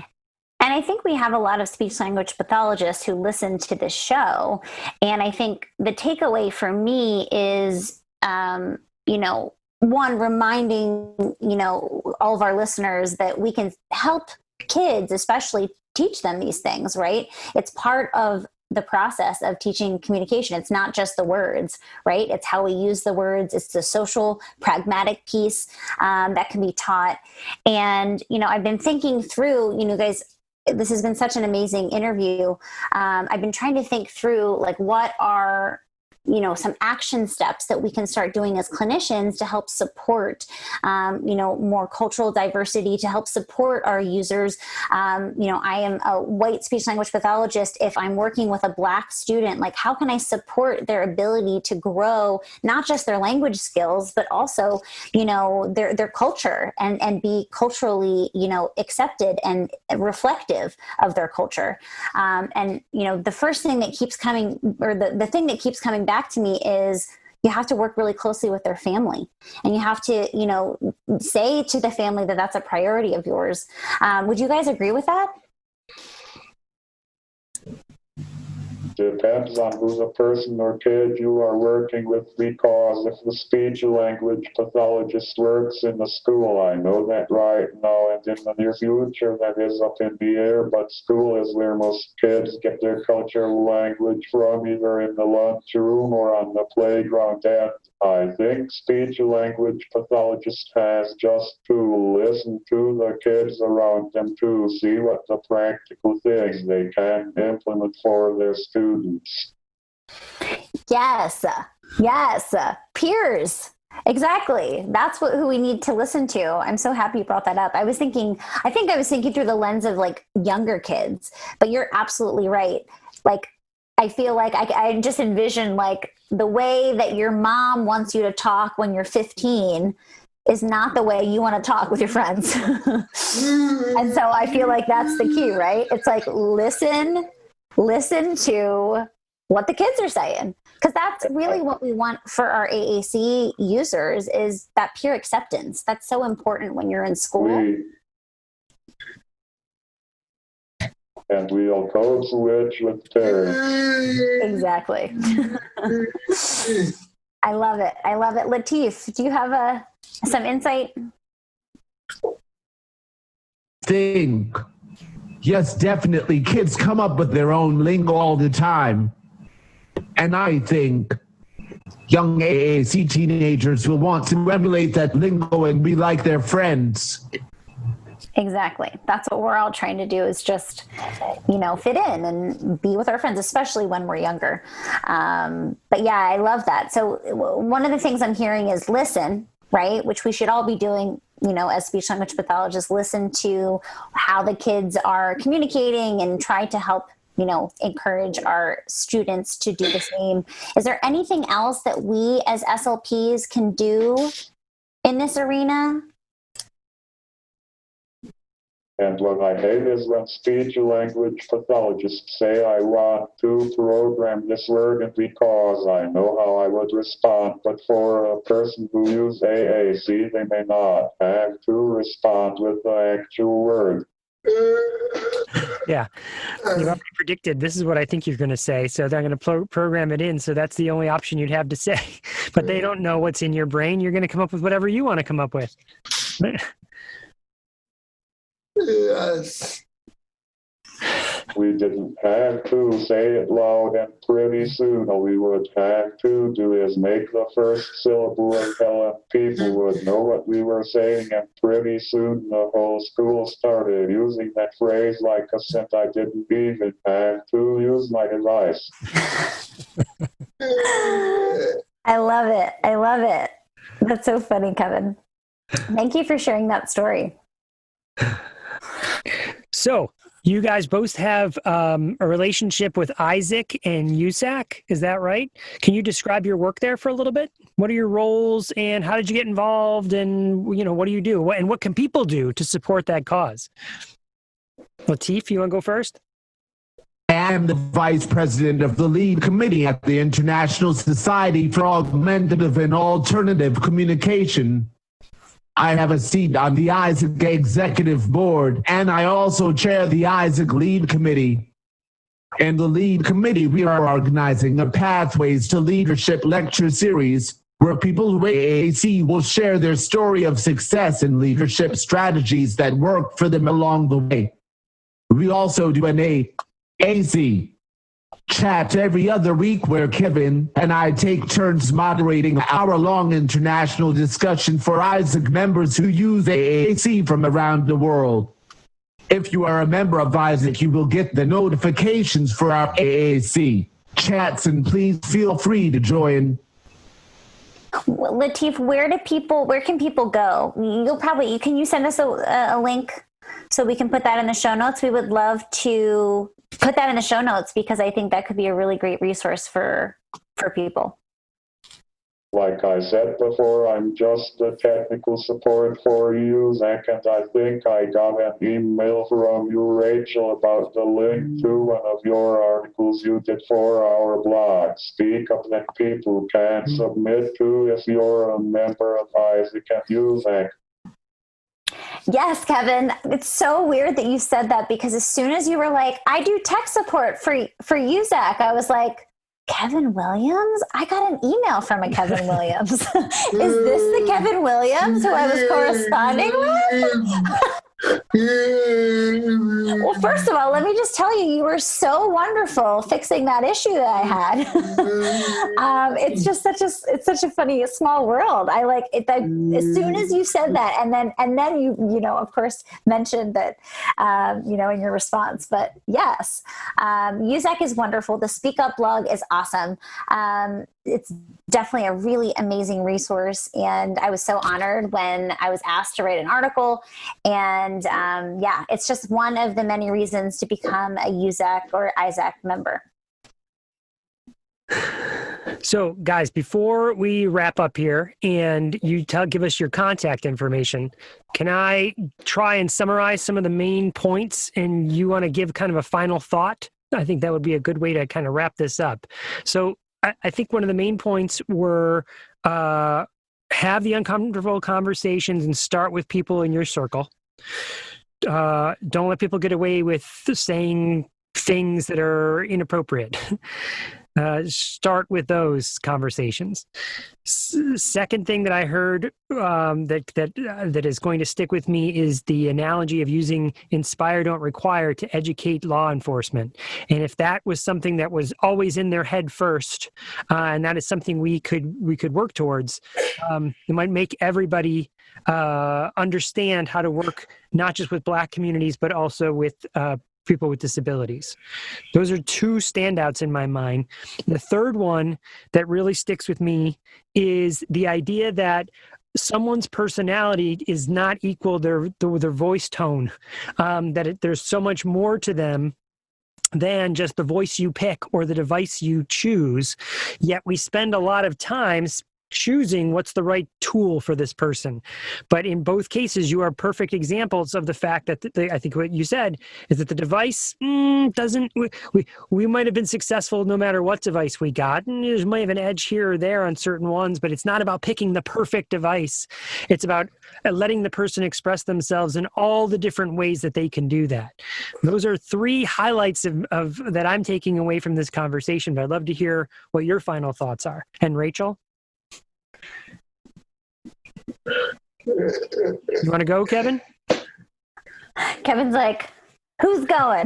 And I think we have a lot of speech language pathologists who listen to this show. And I think the takeaway for me is, one, reminding, all of our listeners that we can help kids, especially teach them these things, right? It's part of the process of teaching communication. It's not just the words, right? It's how we use the words. It's the social, pragmatic piece that can be taught. And, I've been thinking through, guys, this has been such an amazing interview. I've been trying to think through, like, what are some action steps that we can start doing as clinicians to help support, more cultural diversity, to help support our users. I am a white speech language pathologist. If I'm working with a Black student, like, how can I support their ability to grow, not just their language skills, but also, their culture and be culturally, accepted and reflective of their culture. And the first thing that keeps coming, or the thing that keeps coming back to me is you have to work really closely with their family, and you have to, say to the family that that's a priority of yours. Would you guys agree with that? Depends on who the person or kid you are working with, because if the speech language pathologist works in the school, I know that right now, and in the near future that is up in the air, but school is where most kids get their cultural language from, either in the lunchroom or on the playground. And I think speech language pathologist has just to listen to the kids around them to see what the practical things they can implement for their students. Yes, yes, peers. Exactly. That's who we need to listen to. I'm so happy you brought that up. I think I was thinking through the lens of like younger kids, but you're absolutely right. Like, I feel like I just envision like the way that your mom wants you to talk when you're 15 is not the way you want to talk with your friends. And so I feel like that's the key, right? It's like, listen to what the kids are saying. Because that's really what we want for our AAC users, is that peer acceptance. That's so important when you're in school. And we'll code switch with parents. Exactly. I love it. I love it. Lateef, do you have some insight? Yes, definitely. Kids come up with their own lingo all the time. And I think young AAC teenagers will want to emulate that lingo and be like their friends. Exactly. That's what we're all trying to do, is just, fit in and be with our friends, especially when we're younger. But yeah, I love that. So one of the things I'm hearing is listen, right? Which we should all be doing, as speech language pathologists, listen to how the kids are communicating and try to help, encourage our students to do the same. Is there anything else that we as SLPs can do in this arena? And what I hate is when speech language pathologists say, I want to program this word because I know how I would respond. But for a person who uses AAC, they may not have to respond with the actual word. Yeah, you've already predicted this is what I think you're going to say, so they're going to program it in, so that's the only option you'd have to say. But they don't know what's in your brain. You're going to come up with whatever you want to come up with. Yes. We didn't have to say it loud, and pretty soon all we would have to do is make the first syllable until people would know what we were saying, and pretty soon the whole school started using that phrase like a scent. I didn't even have to use my device. I love it. I love it. That's so funny, Kevin. Thank you for sharing that story. So you guys both have a relationship with ISSAC and USSAC, is that right? Can you describe your work there for a little bit? What are your roles and how did you get involved, and what do you do? And what can people do to support that cause? Lateef, you want to go first? I am the vice president of the lead committee at the International Society for Augmentative and Alternative Communication. I have a seat on the ISSAC executive board, and I also chair the ISSAC lead committee. In the lead committee, we are organizing a Pathways to Leadership lecture series where people who AAC will share their story of success and leadership strategies that work for them along the way. We also do an AAC chat every other week where Kevin and I take turns moderating an hour-long international discussion for ISSAC members who use AAC from around the world. If you are a member of ISSAC, you will get the notifications for our AAC chats, and please feel free to join. Lateef, where can people go? Can you send us a link so we can put that in the show notes? We would love to put that in the show notes because I think that could be a really great resource for people. Like I said before, I'm just the technical support for USSAC, and I think I got an email from you, Rachel, about the link to one of your articles you did for our blog. Speak Up, that people can submit to if you're a member of ISSAC and USSAC. Yes, Kevin. It's so weird that you said that, because as soon as you were like, I do tech support for USSAC, I was like, Kevin Williams? I got an email from a Kevin Williams. Is this the Kevin Williams who I was corresponding with? Well, first of all, let me just tell you, you were so wonderful fixing that issue that I had. It's just such a funny small world. I like it that as soon as you said that, and then you of course mentioned that, in your response. But yes, USSAC is wonderful. The Speak Up blog is awesome. It's definitely a really amazing resource. And I was so honored when I was asked to write an article. And it's just one of the many reasons to become a USSAC or ISSAC member. So, guys, before we wrap up here and you give us your contact information, can I try and summarize some of the main points and you want to give kind of a final thought? I think that would be a good way to kind of wrap this up. So I think one of the main points were have the uncomfortable conversations and start with people in your circle. Don't let people get away with saying things that are inappropriate. Start with those conversations. Second thing that I heard that is going to stick with me is the analogy of using inspire, don't require to educate law enforcement. And if that was something that was always in their head first, and that is something we could work towards, it might make everybody understand how to work not just with Black communities, but also with people with disabilities. Those are two standouts in my mind. The third one that really sticks with me is the idea that someone's personality is not equal their voice tone, there's so much more to them than just the voice you pick or the device you choose. Yet we spend a lot of time choosing what's the right tool for this person. But in both cases, you are perfect examples of the fact that I think what you said is that the device doesn't, we might have been successful no matter what device we got. And there might have an edge here or there on certain ones, but it's not about picking the perfect device. It's about letting the person express themselves in all the different ways that they can do that. Those are three highlights of that I'm taking away from this conversation, but I'd love to hear what your final thoughts are. And Rachel? You want to go, Kevin? Kevin's like, who's going?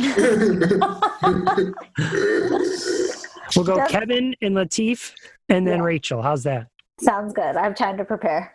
We'll go Kevin and Lateef and then Rachel. How's that? Sounds good. I have time to prepare.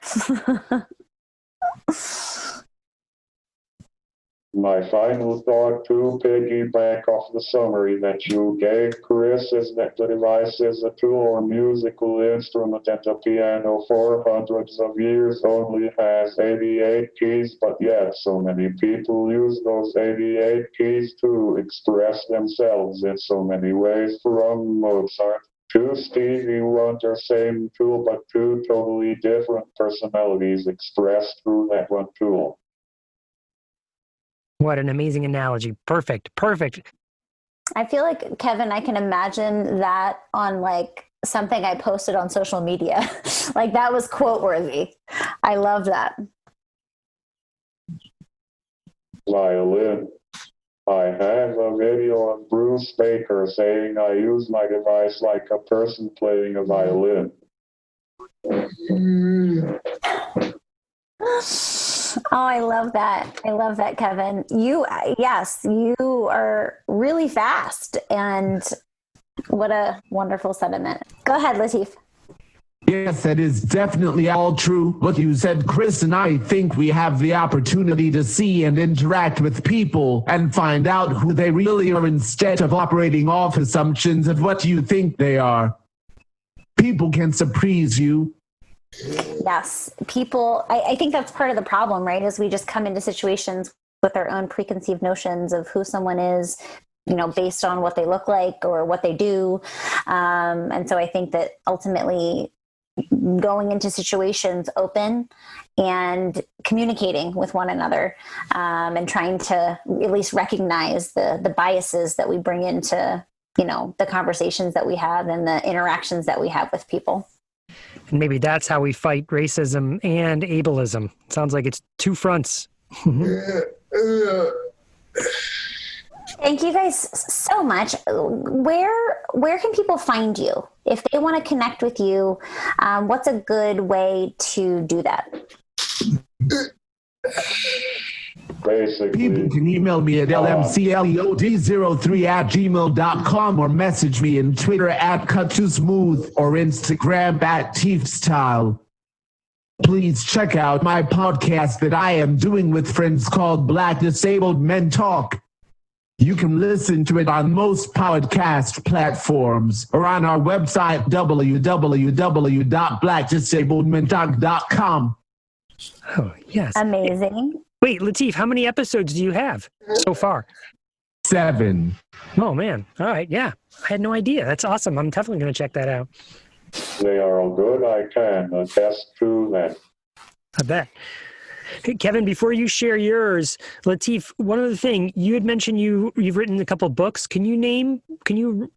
My final thought to piggyback off the summary that you gave, Chris, is that the device is a tool or musical instrument, and the piano for hundreds of years only has 88 keys, but yet so many people use those 88 keys to express themselves in so many ways, from Mozart to Stevie Wonder, same tool, but two totally different personalities expressed through that one tool. What an amazing analogy. Perfect. I feel like, Kevin, I can imagine that on like something I posted on social media. Like that was quote worthy. I love that. Violin. I have a video of Bruce Baker saying I use my device like a person playing a violin. Oh, I love that. I love that, Kevin. You are really fast, and what a wonderful sentiment. Go ahead, Lateef. Yes, that is definitely all true. What you said, Chris, and I think we have the opportunity to see and interact with people and find out who they really are instead of operating off assumptions of what you think they are. People can surprise you. Yes, people, I think that's part of the problem, right? Is we just come into situations with our own preconceived notions of who someone is, based on what they look like or what they do. And so I think that ultimately going into situations open and communicating with one another, and trying to at least recognize the biases that we bring into, the conversations that we have and the interactions that we have with people. And maybe that's how we fight racism and ableism. Sounds like it's two fronts. Thank you guys so much. Where can people find you? If they want to connect with you, what's a good way to do that? basically. People can email me at lmcleod03@gmail.com or message me in Twitter at @CutToSmooth or Instagram at TeefStyle. Please check out my podcast that I am doing with friends called Black Disabled Men Talk. You can listen to it on most podcast platforms or on our website, www.blackdisabledmentalk.com. Oh, yes. Amazing. Wait, Lateef, how many episodes do you have so far? 7. Oh, man. All right. Yeah. I had no idea. That's awesome. I'm definitely going to check that out. They are all good. I can attest to that. I bet. Hey, Kevin, before you share yours, Lateef, one other thing, you had mentioned you've written a couple books. Can you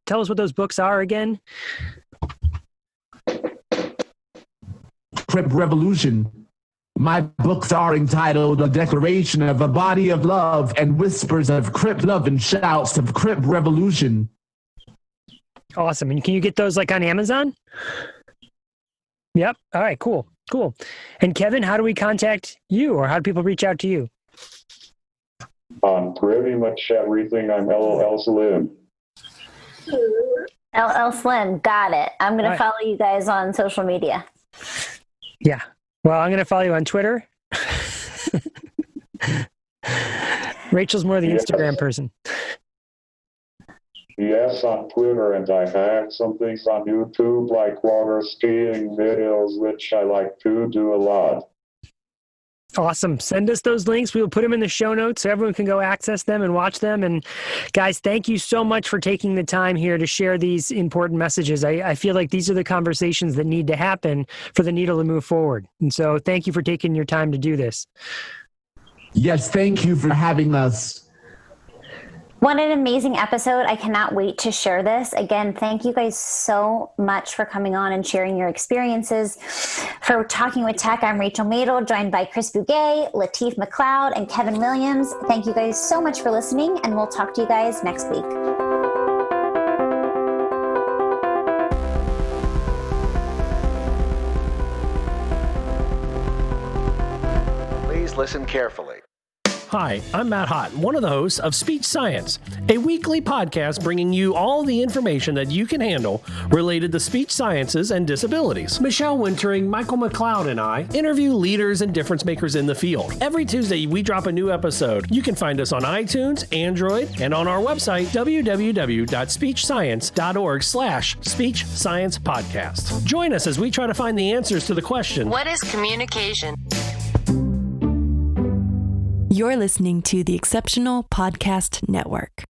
tell us what those books are again? Crip Revolution. My books are entitled A Declaration of a Body of Love and Whispers of Crip Love and Shouts of Crip Revolution. Awesome. And can you get those like on Amazon? Yep. All right, cool. And Kevin, how do we contact you, or how do people reach out to you? On pretty much everything, I'm LL Slim. LL Slim, got it. I'm going to follow you guys on social media. Yeah. Well, I'm going to follow you on Twitter. Rachel's more the Instagram person. Yes, on Twitter, and I have some things on YouTube, like water skiing videos, which I like to do a lot. Awesome. Send us those links. We will put them in the show notes so everyone can go access them and watch them. And guys, thank you so much for taking the time here to share these important messages. I feel like these are the conversations that need to happen for the needle to move forward. And so thank you for taking your time to do this. Yes, thank you for having us. What an amazing episode. I cannot wait to share this. Again, thank you guys so much for coming on and sharing your experiences. For Talking with Tech, I'm Rachel Madel, joined by Chris Bugay, Lateef McLeod, and Kevin Williams. Thank you guys so much for listening, and we'll talk to you guys next week. Please listen carefully. Hi, I'm Matt Hott, one of the hosts of Speech Science, a weekly podcast bringing you all the information that you can handle related to speech sciences and disabilities. Michelle Wintering, Michael McLeod, and I interview leaders and difference makers in the field. Every Tuesday, we drop a new episode. You can find us on iTunes, Android, and on our website, www.speechscience.org/Speech Science Podcast. Join us as we try to find the answers to the question, what is communication? You're listening to the Exceptional Podcast Network.